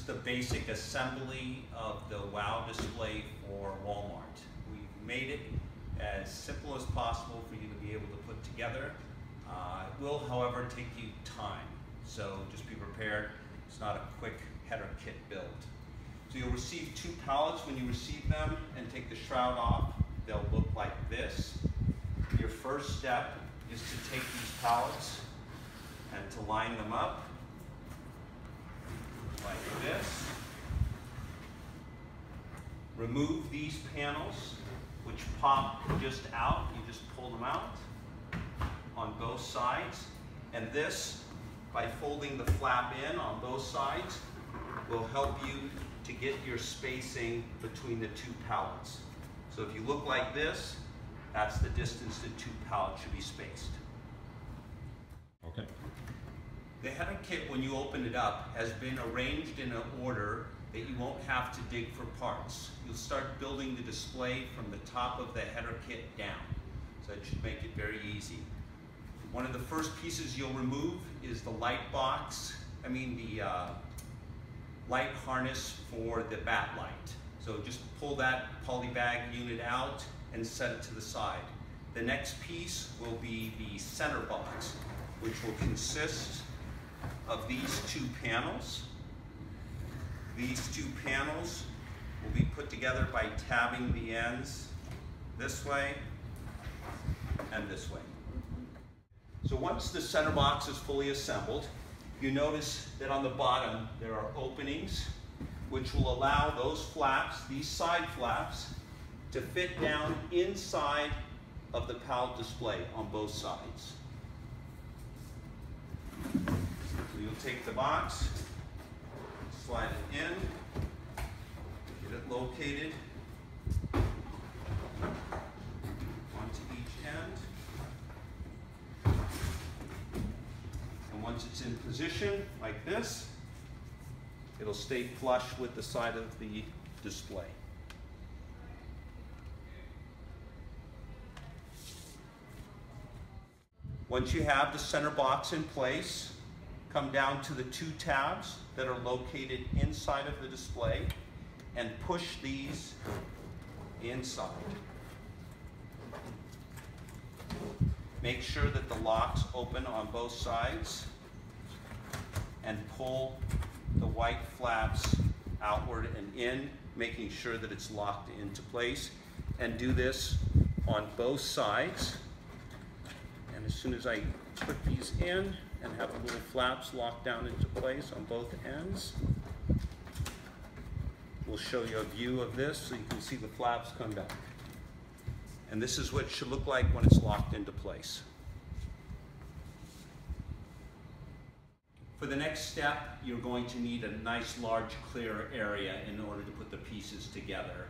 is the basic assembly of the WOW display for Walmart. We've made it as simple as possible for you to be able to put together. It will, however, take you time, so just be prepared. It's not a quick header kit build. So you'll receive 2 pallets when you receive them and take the shroud off. They'll look like this. Your first step is to take these pallets and to line them up like this. Remove these panels, which pop just out. You just pull them out on both sides. And this, by folding the flap in on both sides, will help you to get your spacing between the 2 pallets. So if you look like this, that's the distance the 2 pallets should be spaced. Okay. The header kit, when you open it up, has been arranged in an order that you won't have to dig for parts. You'll start building the display from the top of the header kit down. So it should make it very easy. One of the first pieces you'll remove is the light harness for the backlight. So just pull that poly bag unit out and set it to the side. The next piece will be the center box, which will consist of these 2 panels. These 2 panels will be put together by tabbing the ends this way and this way. So once the center box is fully assembled, you notice that on the bottom there are openings which will allow those flaps, these side flaps, to fit down inside of the pallet display on both sides. So you'll take the box, slide it in, get it located onto each end. And once it's in position like this, it'll stay flush with the side of the display. Once you have the center box in place, come down to the 2 tabs that are located inside of the display and push these inside. Make sure that the locks open on both sides and pull the white flaps outward and in, making sure that it's locked into place. And do this on both sides. And as soon as I put these in and have the little flaps locked down into place on both ends, we'll show you a view of this so you can see the flaps come down. And this is what it should look like when it's locked into place. For the next step, you're going to need a nice large clear area in order to put the pieces together.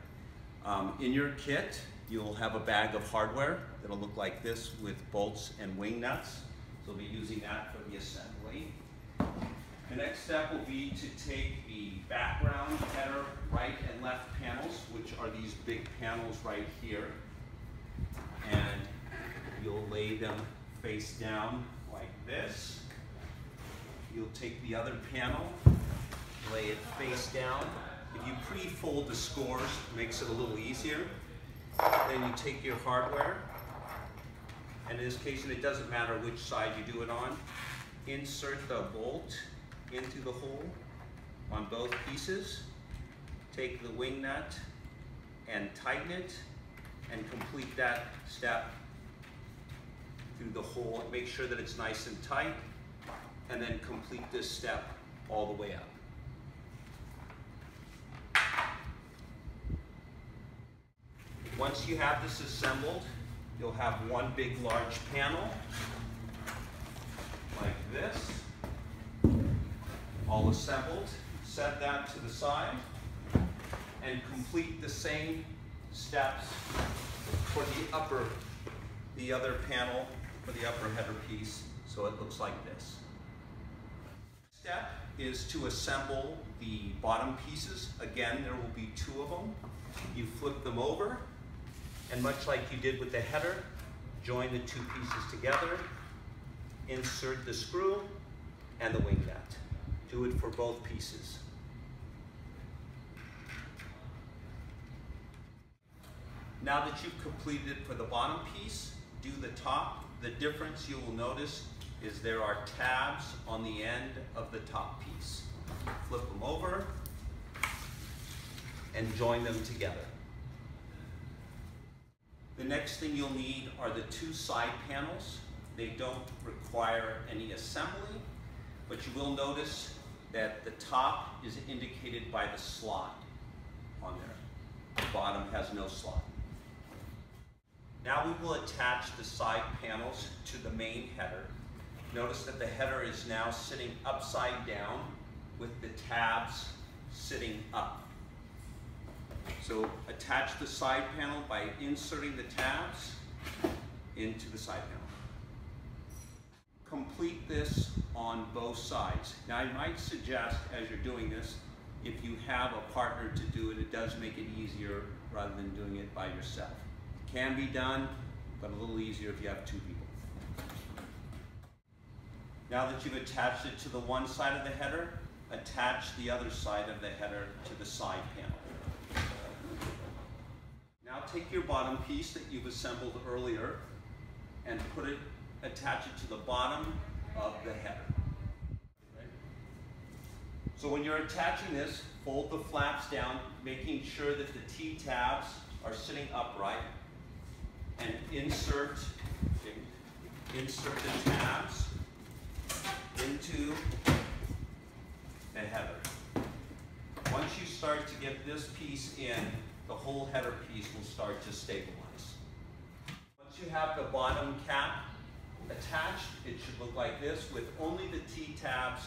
In your kit, you'll have a bag of hardware that'll look like this with bolts and wing nuts. So we'll be using that for the assembly. The next step will be to take the background, header, right and left panels, which are these big panels right here, and you'll lay them face down like this. You'll take the other panel, lay it face down. If you pre-fold the scores, it makes it a little easier. Then you take your hardware, and in this case, and it doesn't matter which side you do it on, insert the bolt into the hole on both pieces, take the wing nut and tighten it, and complete that step through the hole. Make sure that it's nice and tight, and then complete this step all the way up. Once you have this assembled, you'll have one big large panel like this, all assembled. Set that to the side and complete the same steps for the other panel for the upper header piece, so it looks like this. Step is to assemble the bottom pieces. Again, there will be 2 of them. You flip them over, and much like you did with the header, join the 2 pieces together, insert the screw and the wing nut. Do it for both pieces. Now that you've completed it for the bottom piece, do the top. The difference you will notice is there are tabs on the end of the top piece. Flip them over and join them together. The next thing you'll need are the two side panels. They don't require any assembly, but you will notice that the top is indicated by the slot on there. The bottom has no slot. Now we will attach the side panels to the main header. Notice that the header is now sitting upside down with the tabs sitting up. So attach the side panel by inserting the tabs into the side panel. Complete this on both sides. Now I might suggest as you're doing this, if you have a partner to do it, it does make it easier rather than doing it by yourself. It can be done, but a little easier if you have two people. Now that you've attached it to the one side of the header, attach the other side of the header to the side panel. Now take your bottom piece that you've assembled earlier and attach it to the bottom of the header. So when you're attaching this, fold the flaps down, making sure that the T-tabs are sitting upright, and insert the tabs into the header. Once you start to get this piece in, the whole header piece will start to stabilize. Once you have the bottom cap attached, it should look like this with only the T-tabs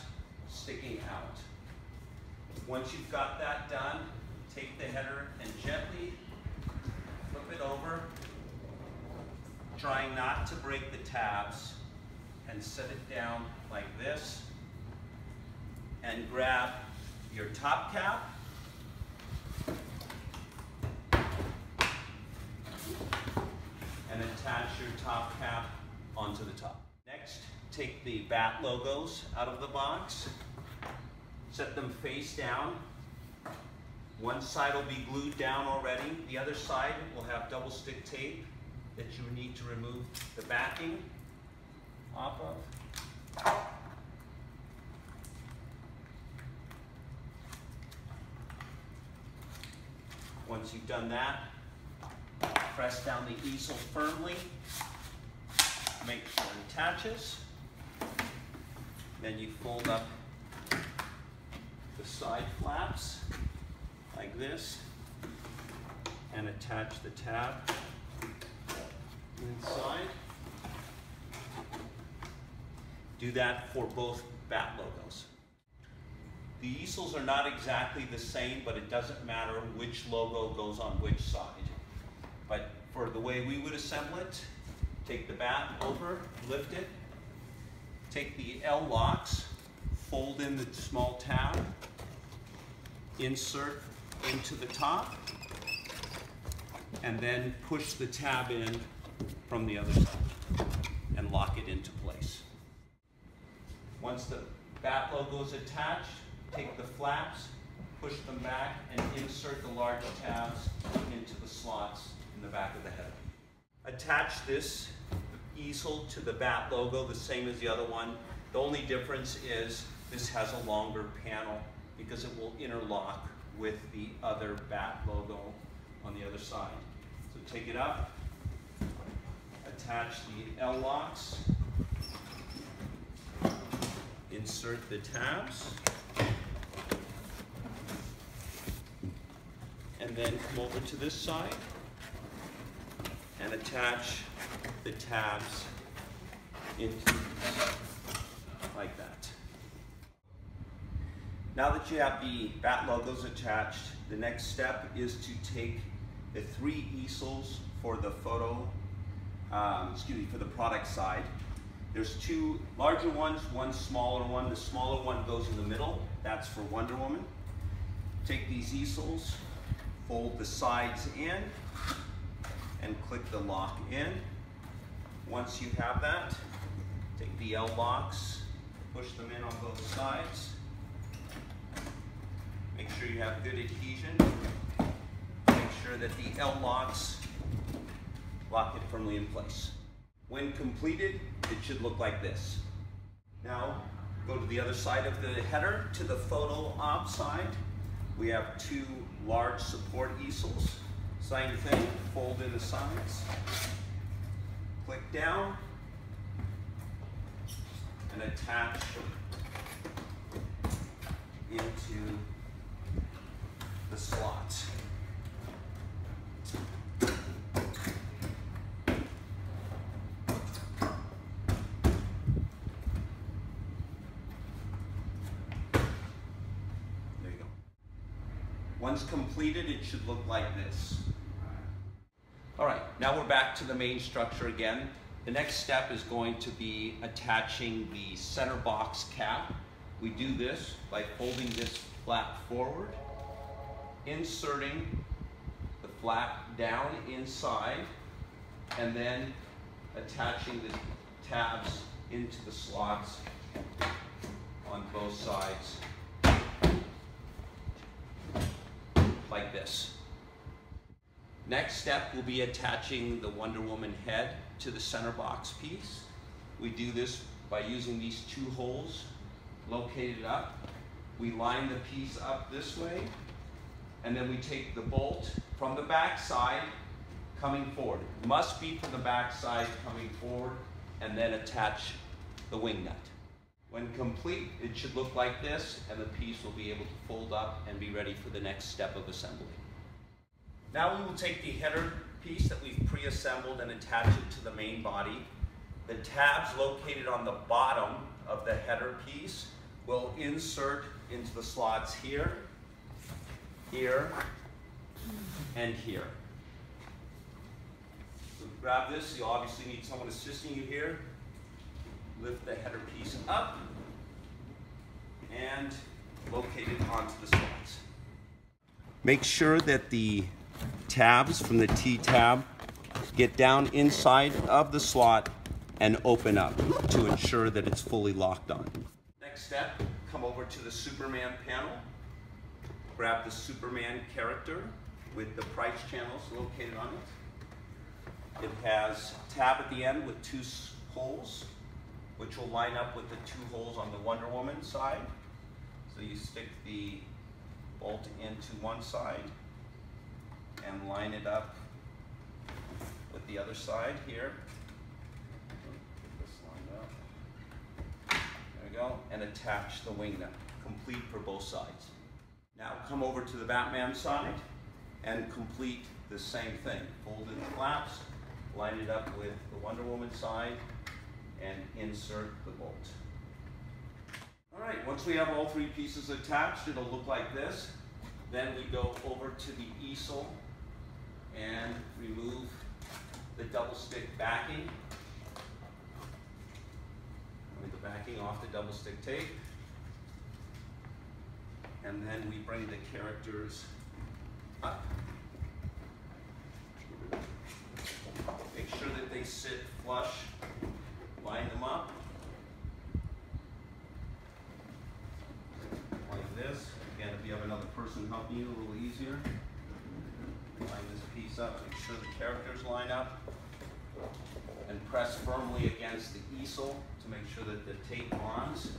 sticking out. Once you've got that done, take the header and gently flip it over, trying not to break the tabs, and set it down like this, and grab your top cap and attach your top cap onto the top. Next, take the BAT logos out of the box, set them face down. One side will be glued down already. The other side will have double stick tape that you need to remove the backing off of. Once you've done that, press down the easel firmly, make sure it attaches. Then you fold up the side flaps like this and attach the tab inside. Do that for both BAT logos. The easels are not exactly the same, but it doesn't matter which logo goes on which side. But for the way we would assemble it, take the BAT over, lift it, take the L locks, fold in the small tab, insert into the top, and then push the tab in from the other side and lock it into place. Once the BAT logo is attached, take the flaps, push them back, and insert the large tabs into the slots in the back of the header. Attach this easel to the BAT logo the same as the other one. The only difference is this has a longer panel because it will interlock with the other BAT logo on the other side. So take it up, attach the L locks, insert the tabs, and then come over to this side and attach the tabs into like that. Now that you have the BAT logos attached, the next step is to take the 3 easels for the photo, for the product side. There's 2 larger ones, 1 smaller one. The smaller one goes in the middle. That's for Wonder Woman. Take these easels, fold the sides in, and click the lock in. Once you have that, take the L locks, push them in on both sides. Make sure you have good adhesion. Make sure that the L locks lock it firmly in place. When completed, it should look like this. Now, go to the other side of the header, to the photo op side. We have two large support easels. Same thing, fold in the sides, click down, and attach into the slots. Once completed, it should look like this. All right, now we're back to the main structure again. The next step is going to be attaching the center box cap. We do this by folding this flap forward, inserting the flap down inside, and then attaching the tabs into the slots on both sides, like this. Next step will be attaching the Wonder Woman head to the center box piece. We do this by using these two holes located up. We line the piece up this way, and then we take the bolt from the back side coming forward. It must be from the back side coming forward, and then attach the wing nut. When complete, it should look like this, and the piece will be able to fold up and be ready for the next step of assembly. Now we will take the header piece that we've pre-assembled and attach it to the main body. The tabs located on the bottom of the header piece will insert into the slots here, here, and here. So grab this, you obviously need someone assisting you here. Lift the header piece up and locate it onto the slots. Make sure that the tabs from the T-tab get down inside of the slot and open up to ensure that it's fully locked on. Next step, come over to the Superman panel. Grab the Superman character with the price channels located on it. It has a tab at the end with two holes, which will line up with the two holes on the Wonder Woman side. So you stick the bolt into one side and line it up with the other side here. Get this lined up. There we go. And attach the wing nut, complete for both sides. Now come over to the Batman side and complete the same thing. Fold in the flaps, line it up with the Wonder Woman side, and insert the bolt. All right, once we have all three pieces attached, it'll look like this. Then we go over to the easel and remove the double stick backing. With the backing off the double stick tape. And then we bring the characters up. Make sure that they sit flush. Line them up like this. Again, if you have another person helping you, a little easier. Line this piece up, make sure the characters line up, and press firmly against the easel to make sure that the tape bonds.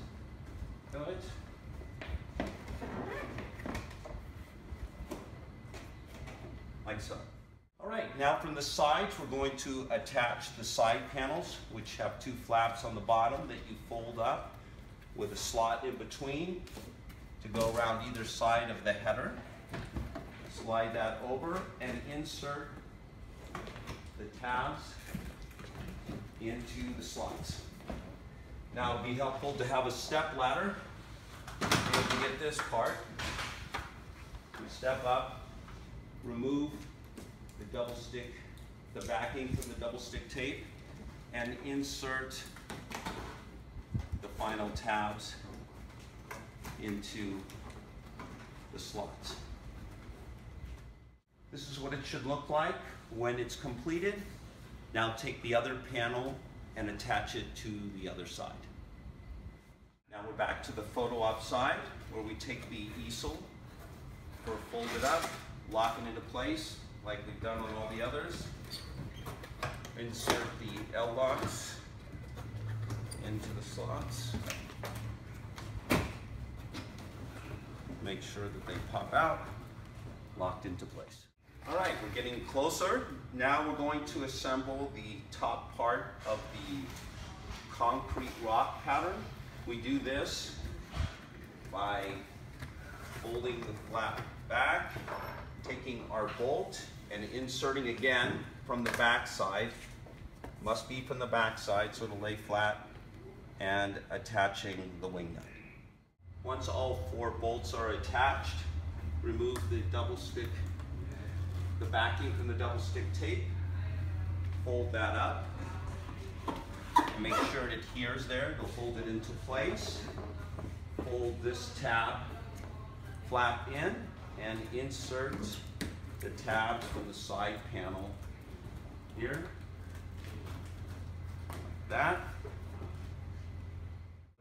Good. Like so. All right, now from the sides, we're going to attach the side panels, which have two flaps on the bottom that you fold up with a slot in between to go around either side of the header. Slide that over and insert the tabs into the slots. Now it would be helpful to have a step ladder to get this part. You step up, remove the backing from the double stick tape, and insert the final tabs into the slots. This is what it should look like when it's completed. Now take the other panel and attach it to the other side. Now we're back to the photo op side, where we take the easel, fold it up, lock it into place like we've done on all the others, Insert the L-locks into the slots. Make sure that they pop out, locked into place. All right, we're getting closer. Now we're going to assemble the top part of the concrete rock pattern. We do this by folding the flap back, taking our bolt and inserting again from the back side. Must be from the back side so it'll lay flat, and attaching the wing nut. Once all 4 bolts are attached, remove the backing from the double stick tape, fold that up, and make sure it adheres there. You'll hold it into place. Fold this tab flap in and insert the tabs from the side panel here, like that.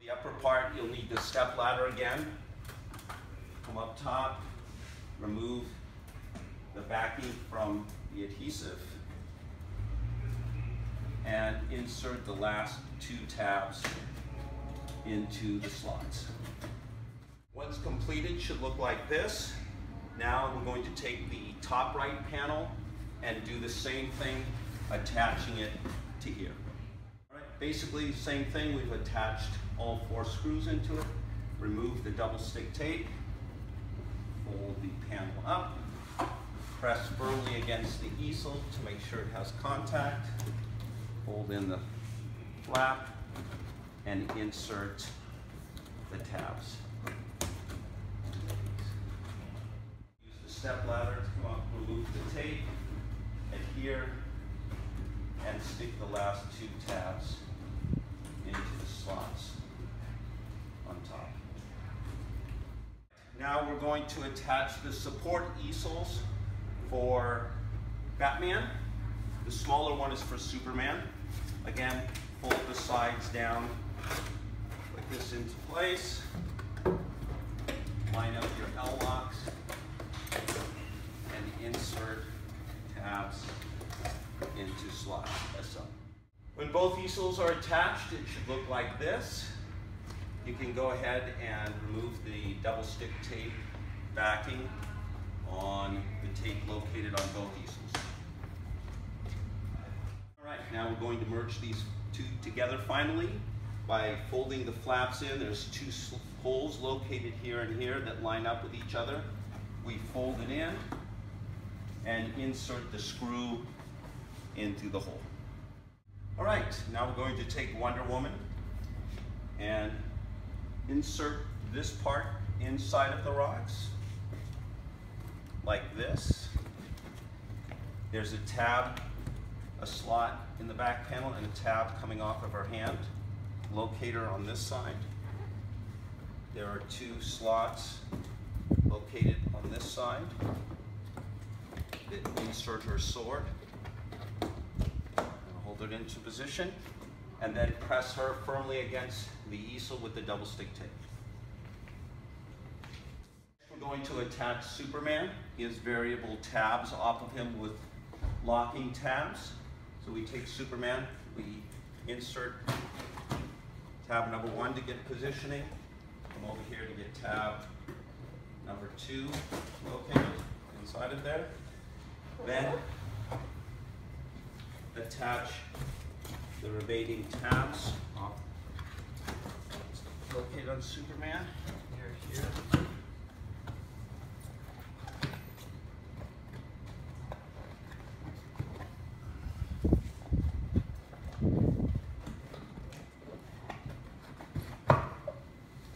The upper part, you'll need the step ladder again. Come up top, remove the backing from the adhesive, and insert the last 2 tabs into the slots. Once completed, should look like this. Now we're going to take the top right panel and do the same thing, attaching it to here. All right, basically the same thing. We've attached all 4 screws into it. Remove the double stick tape, fold the panel up, press firmly against the easel to make sure it has contact, fold in the flap, and insert the tabs. Use the step ladder to come up, remove the tape, adhere, and stick the last 2 tabs into the slots on top. Now we're going to attach the support easels for Batman. The smaller one is for Superman. Again, fold the sides down like this into place. Line up your L-locks and insert tabs into slots as so. When both easels are attached, it should look like this. You can go ahead and remove the double stick tape backing on the tape located on both easels. All right, now we're going to merge these 2 together finally by folding the flaps in. There's 2 holes located here and here that line up with each other. We fold it in and insert the screw into the hole. All right, now we're going to take Wonder Woman and insert this part inside of the rocks like this. There's a tab, a slot in the back panel, and a tab coming off of her hand. Locator on this side. There are 2 slots located on this side that insert her sword. Hold it into position, and then press her firmly against the easel with the double stick tape. We're going to attach Superman. He has variable tabs off of him with locking tabs. So we take Superman, we insert tab number 1 to get positioning. Come over here to get tab number 2 located inside of there. Then attach the remaining tabs located on Superman. Here.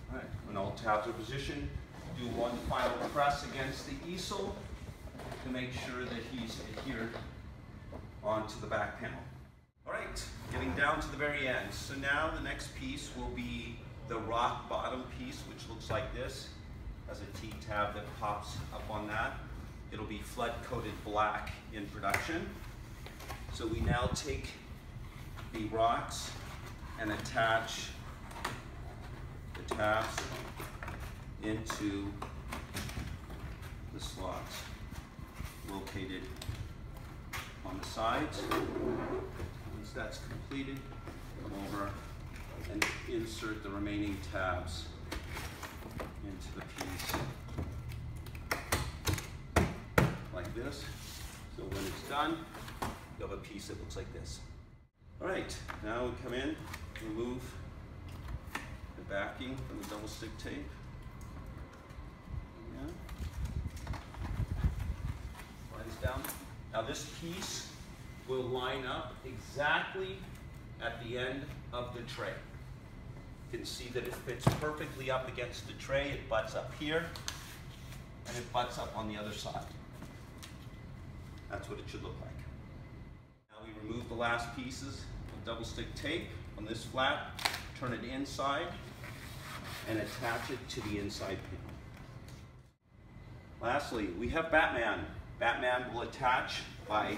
Alright, when all tabs are positioned, do one final press against the easel to make sure that he's adhered onto the back panel. All right, getting down to the very end. So now the next piece will be the rock bottom piece, which looks like this. Has a T-tab that pops up on that. It'll be flood-coated black in production. So we now take the rocks and attach the tabs into the slots located on the sides. Once that's completed, come over and insert the remaining tabs into the piece like this. So when it's done, you have a piece that looks like this. All right, now we come in, remove the backing from the double stick tape. Yeah. Slide this down. Now this piece will line up exactly at the end of the tray. You can see that it fits perfectly up against the tray. It butts up here, and it butts up on the other side. That's what it should look like. Now we remove the last pieces of double stick tape on this flap, turn it inside, and attach it to the inside panel. Lastly, we have Batman. Batman will attach by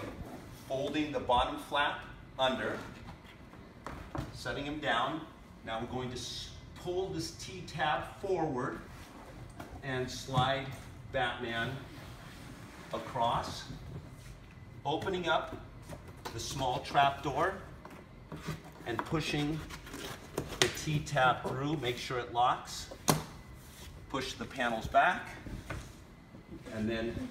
folding the bottom flap under, setting him down. Now we're going to pull this T-tab forward and slide Batman across, opening up the small trap door and pushing the T-tab through. Make sure it locks. Push the panels back, and then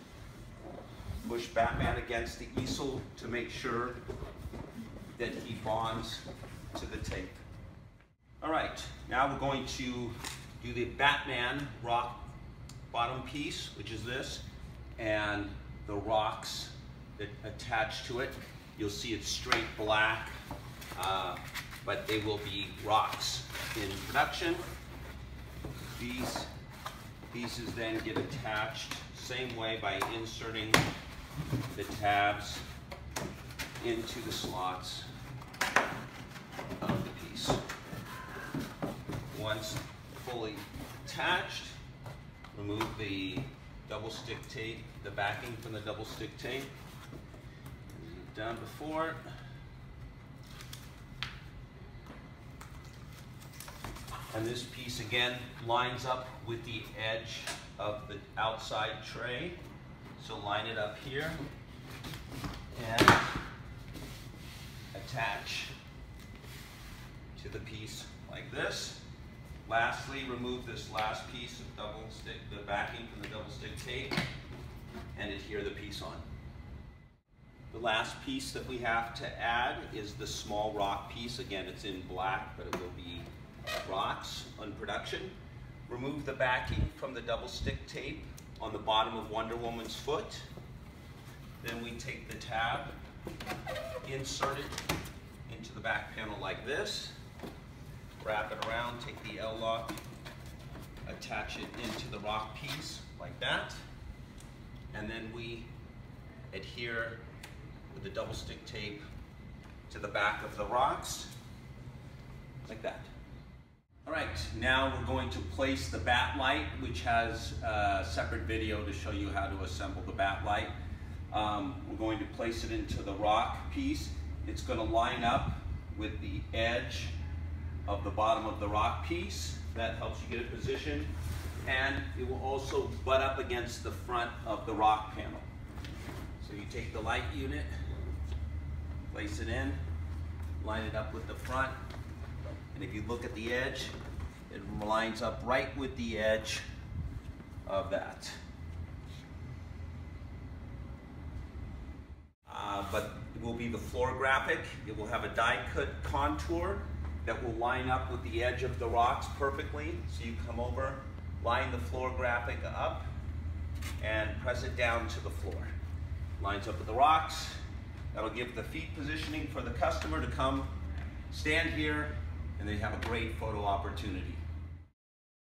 push Batman against the easel to make sure that he bonds to the tape. All right, now we're going to do the Batman rock bottom piece, which is this, and the rocks that attach to it. You'll see it's straight black, but they will be rocks in production. These pieces then get attached same way by inserting the tabs into the slots of the piece. Once fully attached, remove the double stick tape, the backing from the double stick tape, as we've done before. And this piece again lines up with the edge of the outside tray. So line it up here and attach to the piece like this. Lastly, remove this last piece of double stick, the backing from the double stick tape, and adhere the piece on. The last piece that we have to add is the small rock piece. Again, it's in black, but it will be rocks on production. Remove the backing from the double stick tape on the bottom of Wonder Woman's foot. Then we take the tab, insert it into the back panel like this, wrap it around, take the L-lock, attach it into the rock piece like that, and then we adhere with the double stick tape to the back of the rocks like that. All right, now we're going to place the bat light, which has a separate video to show you how to assemble the bat light. We're going to place it into the rock piece. It's going to line up with the edge of the bottom of the rock piece. That helps you get it positioned. And it will also butt up against the front of the rock panel. So you take the light unit, place it in, line it up with the front. And if you look at the edge, it lines up right with the edge of that. But it will be the floor graphic. It will have a die-cut contour that will line up with the edge of the rocks perfectly. So you come over, line the floor graphic up, and press it down to the floor. Lines up with the rocks. That'll give the feet positioning for the customer to come stand here, and they have a great photo opportunity.